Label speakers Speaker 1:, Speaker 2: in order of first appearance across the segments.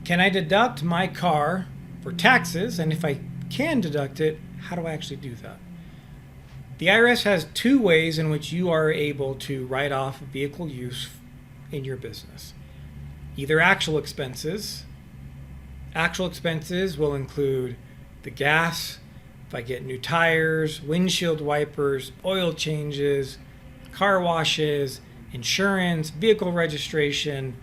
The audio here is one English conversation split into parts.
Speaker 1: can I deduct my car for taxes? And if I can deduct it, how do I actually do that? The IRS has two ways in which you are able to write off vehicle use in your business. Either actual expenses. Actual expenses will include the gas, if I get new tires, windshield wipers, oil changes, car washes, insurance, vehicle registration.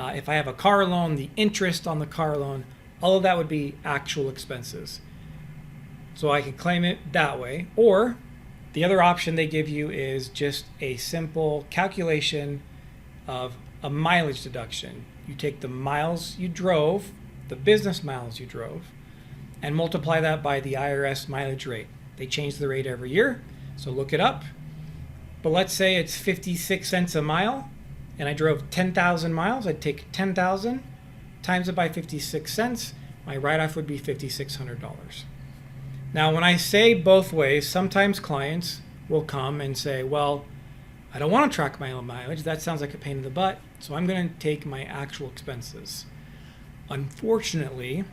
Speaker 1: If I have a car loan, the interest on the car loan, all of that would be actual expenses. So I can claim it that way. Or the other option they give you is just a simple calculation of a mileage deduction. You take the miles you drove, the business miles you drove, and multiply that by the IRS mileage rate. They change the rate every year, so look it up. But let's say it's 56 cents a mile, and I drove 10,000 miles. I'd take 10,000, times it by 56 cents. My write-off would be $5,600. Now, when I say both ways, sometimes clients will come and say, well, I don't want to track my own mileage. That sounds like a pain in the butt, so I'm going to take my actual expenses. Unfortunately,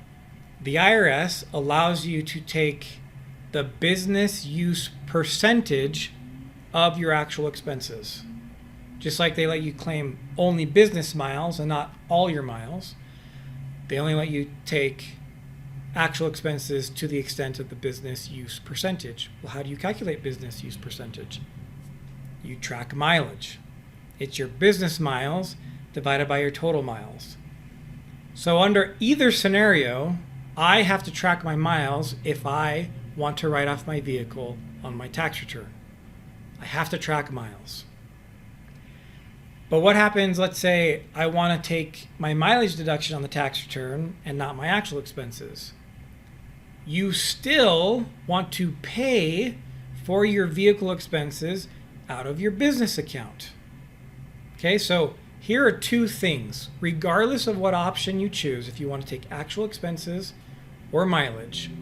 Speaker 1: the IRS allows you to take the business use percentage of your actual expenses. Just like they let you claim only business miles and not all your miles, they only let you take actual expenses to the extent of the business use percentage. Well, how do you calculate business use percentage? You track mileage. It's your business miles divided by your total miles. So under either scenario, I have to track my miles if I want to write off my vehicle on my tax return. I have to track miles. But what happens, let's say I want to take my mileage deduction on the tax return and not my actual expenses? You still want to pay for your vehicle expenses out of your business account. Okay, so here are two things. Regardless of what option you choose, if you want to take actual expenses or mileage,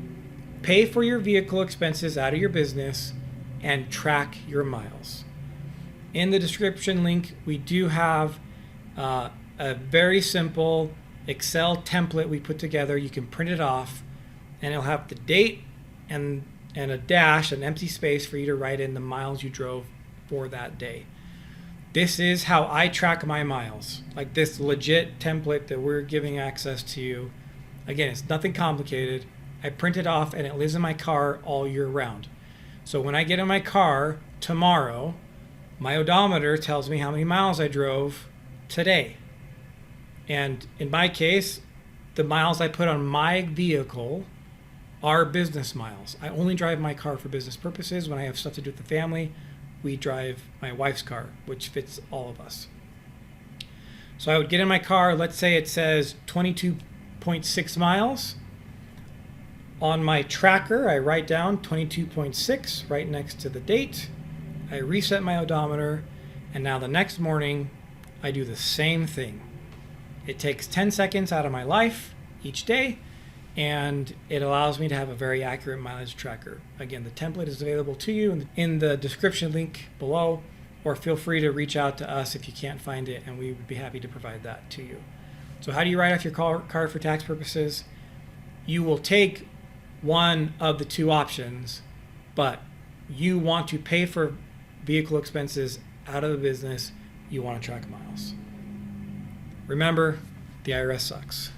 Speaker 1: pay for your vehicle expenses out of your business and track your miles. In the description link, we do have a very simple Excel template we put together. You can print it off, and it'll have the date and a dash, an empty space for you to write in the miles you drove for that day. This is how I track my miles, like this legit template that we're giving access to you. Again, it's nothing complicated. I print it off, and it lives in my car all year round. So when I get in my car tomorrow, my odometer tells me how many miles I drove today. And in my case, the miles I put on my vehicle are business miles. I only drive my car for business purposes. When I have stuff to do with the family, we drive my wife's car, which fits all of us. So I would get in my car, let's say it says 22.6 miles. On my tracker, I write down 22.6 right next to the date. I reset my odometer, and now the next morning, I do the same thing. It takes 10 seconds out of my life each day, and it allows me to have a very accurate mileage tracker. Again, the template is available to you in the description link below, or feel free to reach out to us if you can't find it, and we would be happy to provide that to you. So how do you write off your car for tax purposes? You will take one of the two options, but you want to pay for vehicle expenses out of the business. You want to track miles. Remember, the IRS sucks.